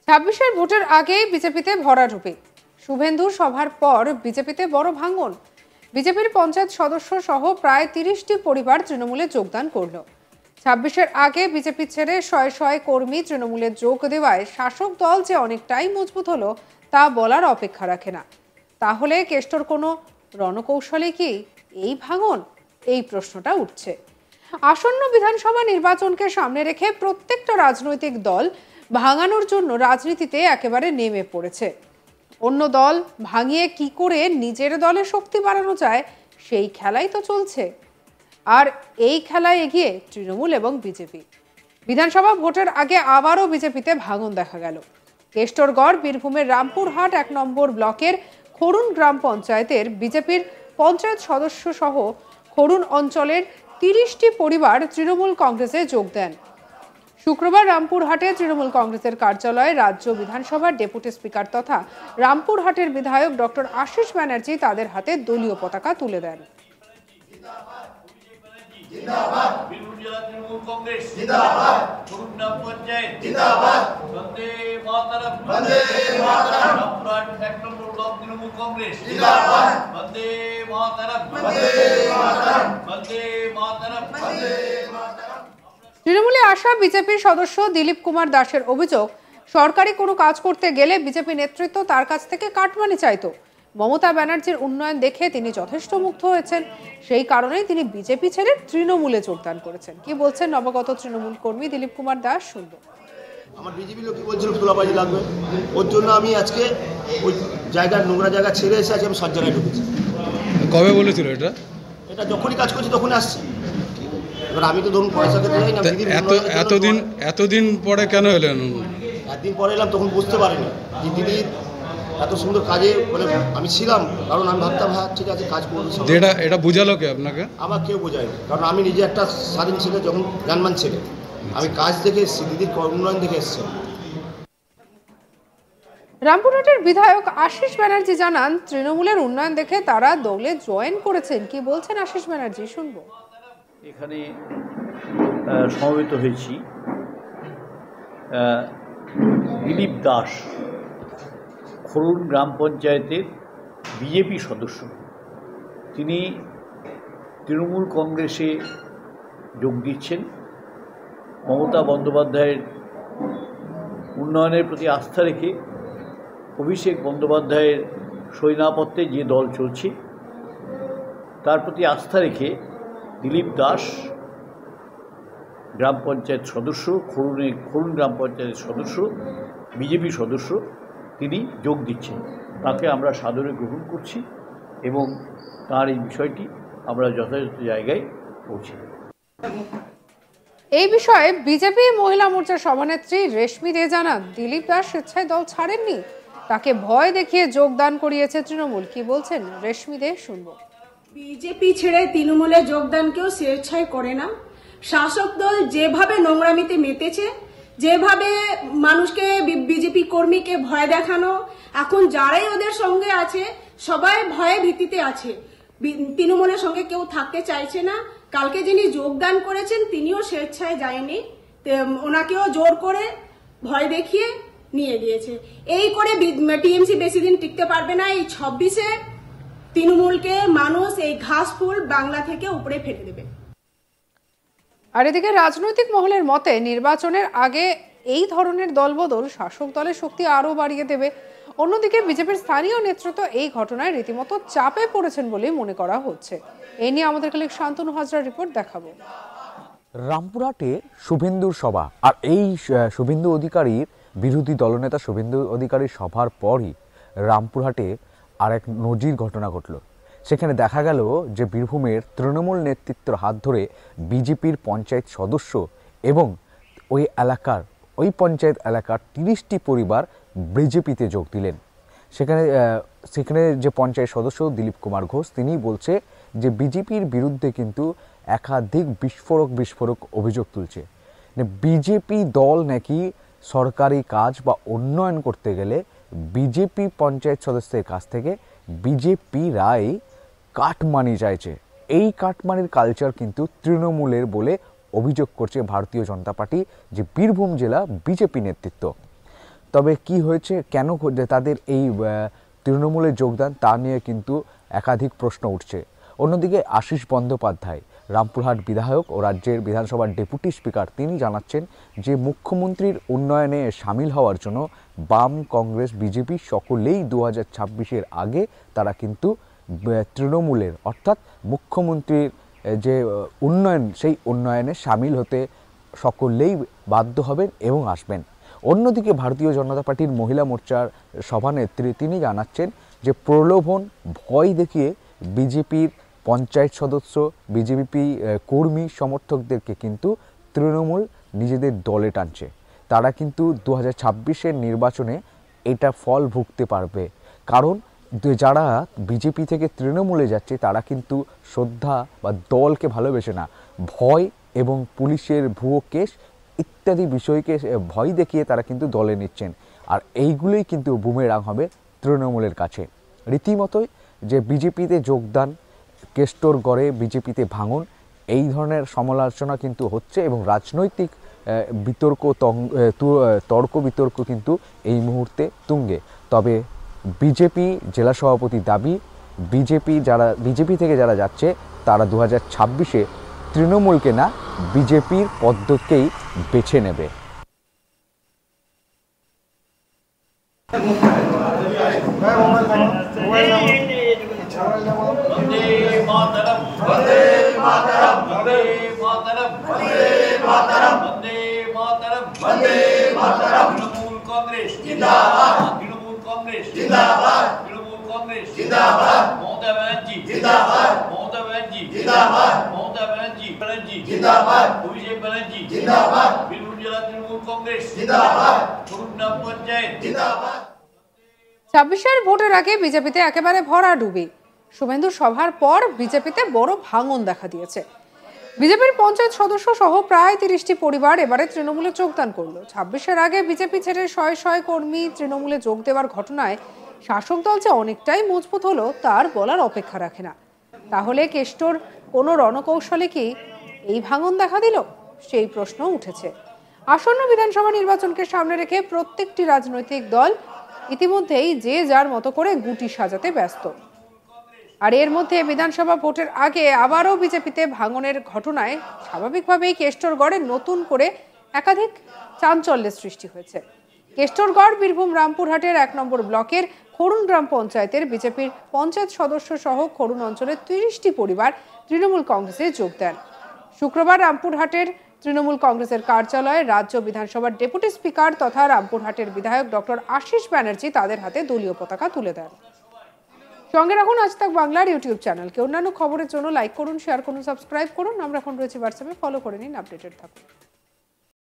ছাব্বিশের ভোটের আগেই বিজেপিতে ভরাডুবি। শুভেন্দুর সভার পর বিজেপিতে বড় ভাঙন। বিজেপির পঞ্চায়েত সদস্য সহ প্রায় ৩০টি পরিবার তৃণমূলে যোগদান করল। ছাব্বিশের আগে বিজেপি ছেড়ে শয়ে শয়ে কর্মী তৃণমূলে যোগ দেওয়ায় শাসক দল যে অনেকটাই মজবুত হলো তা বলার অপেক্ষা রাখে না। তাহলে কেষ্টর কোনো রণকৌশলে কি এই ভাঙন? এই প্রশ্নটা উঠছে। আসন্ন বিধানসভা নির্বাচনকে সামনে রেখে প্রত্যেকটা রাজনৈতিক দল ভাঙানোর জন্য রাজনীতিতে একেবারে নেমে পড়েছে। অন্য দল ভাঙিয়ে কি করে নিজের দলে শক্তি বাড়ানো যায় সেই খেলাই তো চলছে। আর এই খেলায় এগিয়ে তৃণমূল এবং বিজেপি। বিধানসভা ভোটের আগে আবারও বিজেপিতে ভাঙন দেখা গেল। কেষ্টরগড় বীরভূমের রামপুরহাট ১ নম্বর ব্লকের খরুন গ্রাম পঞ্চায়েতের বিজেপির পঞ্চায়েত সদস্য সহ খরুন অঞ্চলের ৩০টি পরিবার তৃণমূল কংগ্রেসে যোগ দেন। শুক্রবার রামপুরহাটে তৃণমূল কংগ্রেসের কার্যালয়ে রাজ্য বিধানসভার ডেপুটি স্পিকার তথা রামপুরহাটের বিধায়ক ডক্টর আশিস ব্যানার্জি তাদের হাতে দলীয় পতাকা তুলে দেন। তৃণমূলে আসা বিজেপির সদস্য দিলীপ কুমার দাসের অভিযোগ, সরকারি কোনো কাজ করতে গেলে বিজেপি নেতৃত্ব তার কাছ থেকে কাটমানি চাইতো। মমতা ব্যানার্জির উন্নয়ন দেখে তিনি যথেষ্ট মুগ্ধ হয়েছেন। সেই কারণেই তিনি বিজেপি ছেড়ে তৃণমূলে যোগদান করেছেন। কি বলছেন নবাগত তৃণমূল কর্মী দিলীপ কুমার দাস, শুনব। আমার বিজেপি লোকই বলছিল তোলাবাজি লাগবে, ওর জন্য আমি আজকে ওই জায়গার নোংরা জায়গা ছেড়ে এসে আছি, আমি সব জায়গায় ঢুকেছি। কবে বলেছিল এটা? এটা যখনই কাজ করছি তখনই আসছি। এবার আমি তো ধরুন পয়সা খেতে যাই না। এতদিন পরে কেন এলেন? একদিন পরে এলাম, তখন বুঝতে পারিনি যে দিদি এত সুন্দর কাজে মানে আমি ছিলাম। কারণ আমি ভাবতাম হ্যাঁ ঠিক আছে কাজ করবো। এটা বুঝালো কে আপনাকে? আমার কেউ বোঝায়নি, কারণ আমি নিজে একটা স্বাধীন ছেলে, যখন জানমান ছেলে, আমি কাজ দেখে এসেছি, দিদির উন্নয়ন দেখে এসেছি। রামপুরহাটের বিধায়ক আশিস ব্যানার্জি জানান, তৃণমূলের উন্নয়ন দেখে তারা দলে জয়েন করেছেন। কি বলছেন আশিস ব্যানার্জি, শুনবো। এখানে সমবেত হয়েছি দিলীপ দাস, খরুন গ্রাম পঞ্চায়েতের বিজেপি সদস্য। তিনি তৃণমূল কংগ্রেসে যোগ দিচ্ছেন। মমতা বন্দ্যোপাধ্যায়ের উন্নয়নের প্রতি আস্থা রেখে অভিষেক বন্দ্যোপাধ্যায়ের সৈনাপত্যে যে দল চলছে তার প্রতি আস্থা রেখে দিলীপ দাস গ্রাম পঞ্চায়েত সদস্য, খরুন গ্রাম পঞ্চায়েতের সদস্য, বিজেপি সদস্য, তিনি যোগ দিচ্ছেন। তাকে আমরা সাদরে গ্রহণ করছি এবং তার এই বিষয়টি আমরা যথাযথ জায়গায় পৌঁছে। এই বিষয়ে বিজেপি মহিলা মোর্চার সভানেত্রী রেশমি দে জানান, দিলীপ দাস স্বেচ্ছায় দল ছাড়েননি, তাকে ভয় দেখিয়ে যোগদান করিয়েছে তৃণমূল। কি বলছেন রেশমি দে, শুনবো। বিজেপি ছেড়ে তৃণমূলে যোগদান কেউ স্বেচ্ছায় করে না। শাসক দল যেভাবে নোংরামিতে মেতেছে, যেভাবে মানুষকে বিজেপি কর্মীকে ভয় দেখানো, এখন যারাই ওদের সঙ্গে আছে সবাই ভয়ে ভীতিতে আছে। তৃণমূলের সঙ্গে কেউ থাকতে চাইছে না। কালকে যিনি যোগদান করেছেন তিনিও স্বেচ্ছায় যায়নি, ওনাকেও জোর করে ভয় দেখিয়ে নিয়ে গিয়েছে। এই করে টিএমসি বেশি দিন টিকতে পারবে না। এই 26-এ তৃণমূলকে মানুষ এই ঘাস ফুল বাংলা থেকে উপরে ফেলে দেবে। আর এদিকে রাজনৈতিক মহলের মতে নির্বাচনের আগে এই ধরনের দলবদল শাসক দলের শক্তি আরো বাড়িয়ে দেবে। অন্যদিকে বিজেপির স্থানীয় নেতৃত্ব এই ঘটনায় রীতিমতো চাপে পড়েছেন বলেই মনে করা হচ্ছে। এই নিয়ে আমাদের কলিগ শান্তনু হাজরার রিপোর্ট দেখাবো। রামপুরহাটে শুভেন্দুর সভা, আর এই শুভেন্দু অধিকারীর বিরোধী দলনেতা শুভেন্দু অধিকারীর সভার পরই রামপুরহাটে আর এক নজির ঘটনা ঘটল। সেখানে দেখা গেল যে বীরভূমের তৃণমূল নেতৃত্বের হাত ধরে বিজেপির পঞ্চায়েত সদস্য এবং ওই পঞ্চায়েত এলাকার ৩০টি পরিবার বিজেপিতে যোগ দিলেন। সেখানে যে পঞ্চায়েত সদস্য দিলীপ কুমার ঘোষ, তিনি বলছে যে বিজেপির বিরুদ্ধে কিন্তু একাধিক বিস্ফোরক অভিযোগ তুলছে। বিজেপি দল নাকি সরকারি কাজ বা উন্নয়ন করতে গেলে বিজেপি পঞ্চায়েত সদস্যের কাছ থেকে বিজেপি রায় কাটমানি চাইছে। এই কাটমানির কালচার কিন্তু তৃণমূলের বলে অভিযোগ করছে ভারতীয় জনতা পার্টি, যে বীরভূম জেলা বিজেপি নেতৃত্ব। তবে কি হয়েছে, কেন তাদের এই তৃণমূলে যোগদান তা নিয়ে কিন্তু একাধিক প্রশ্ন উঠছে। অন্যদিকে আশিস বন্দ্যোপাধ্যায়, রামপুরহাট বিধায়ক ও রাজ্যের বিধানসভার ডেপুটি স্পিকার, তিনি জানাচ্ছেন যে মুখ্যমন্ত্রীর উন্নয়নে সামিল হওয়ার জন্য বাম, কংগ্রেস, বিজেপি সকলেই 2026-এর আগে তারা কিন্তু তৃণমূলের অর্থাৎ মুখ্যমন্ত্রীর যে উন্নয়ন সেই উন্নয়নে সামিল হতে সকলেই বাধ্য হবেন এবং আসবেন। অন্যদিকে ভারতীয় জনতা পার্টির মহিলা মোর্চার সভানেত্রী তিনি জানাচ্ছেন যে প্রলোভন, ভয় দেখিয়ে বিজেপির পঞ্চায়েত সদস্য, বিজেপি কর্মী সমর্থকদেরকে কিন্তু তৃণমূল নিজেদের দলে টানছে। তারা কিন্তু 2026-এর নির্বাচনে এটা ফল ভুগতে পারবে, কারণ যারা বিজেপি থেকে তৃণমূলে যাচ্ছে তারা কিন্তু শ্রদ্ধা বা দলকে ভালোবেসে না, ভয় এবং পুলিশের ভুয়ো কেস ইত্যাদি বিষয়কে ভয় দেখিয়ে তারা কিন্তু দলে নিচ্ছেন। আর এইগুলোই কিন্তু বুমেরাং হবে তৃণমূলের কাছে। রীতিমতোই যে বিজেপিতে যোগদান, কেষ্টর গড়ে বিজেপিতে ভাঙন, এই ধরনের সমালোচনা কিন্তু হচ্ছে এবং রাজনৈতিক তর্ক বিতর্ক কিন্তু এই মুহূর্তে তুঙ্গে। তবে বিজেপি জেলা সভাপতির দাবি, বিজেপি থেকে যারা যাচ্ছে তারা 2026-এ তৃণমূলকে না বিজেপির পদ্ধতিকেই বেছে নেবে। कांग्रेस जिंदाबाद, तृणमूल कांग्रेस जिंदाबाद, तृणमूल कांग्रेस जिंदाबाद, ममता बनर्जी जिंदाबाद, ममता बनर्जी जिंदाबाद, ममता बनर्जी जिंदाबाद, अभिषेक बनर्जी जिंदाबाद, बीरभूम जिला तृणमूल कांग्रेस जिंदाबाद, खरुड़ ग्राम पंचायत जिंदाबाद। 26-এর ভোটের আগে বিজেপিতে একেবারে ভরাডুবি। শুভেন্দু সভার পর বিজেপিতে বড় ভাঙন দেখা দিয়েছে। বিজেপির পঞ্চায়েত সদস্য সহ প্রায় 30টি পরিবার এবারে তৃণমূলে যোগদান করলো। 26-এর আগে বিজেপি ছেড়ে শয়ে কর্মী তৃণমূলে যোগ দেওয়ার ঘটনায় শাসক দল যে অনেকটাই মজবুত হলো তার বলার অপেক্ষা রাখে না। তাহলে কেষ্টর কোনো রণকৌশলে কি এই ভাঙন দেখা দিল, সেই প্রশ্ন উঠেছে। আসন্ন বিধানসভা নির্বাচনকে সামনে রেখে প্রত্যেকটি রাজনৈতিক দল ইতিমধ্যেই যে যার মতো করে গুটি সাজাতে ব্যস্ত। আর এর মধ্যে বিধানসভা ভোটের আগে আবারও বিজেপিতে ভাঙনের ঘটনায় স্বাভাবিকভাবেই কেষ্টরগড়ে নতুন করে একাধিক চাঞ্চল্যের সৃষ্টি হয়েছে। কেষ্টরগড় বীরভূম রামপুরহাটের 1 নম্বর ব্লকের খরুন গ্রাম পঞ্চায়েতের বিজেপির পঞ্চায়েত সদস্য সহ খরুন অঞ্চলের 30টি পরিবার তৃণমূল কংগ্রেসে যোগ দেন। শুক্রবার রামপুরহাটের তৃণমূল কংগ্রেসের কার্যালয়ে রাজ্য বিধানসভার ডেপুটি স্পিকার তথা রামপুরহাটের বিধায়ক ডক্টর আশিস ব্যানার্জি তাদের হাতে দলীয় পতাকা তুলে দেন। সঙ্গে রাখুন আজ তাক বাংলার ইউটিউব চ্যানেলকে। অন্যান্য খবরের জন্য লাইক করুন, শেয়ার করুন, সাবস্ক্রাইব করুন। আমরা এখন রয়েছে হোয়াটসঅ্যাপে, ফলো করে নিন, আপডেটেড থাকুন।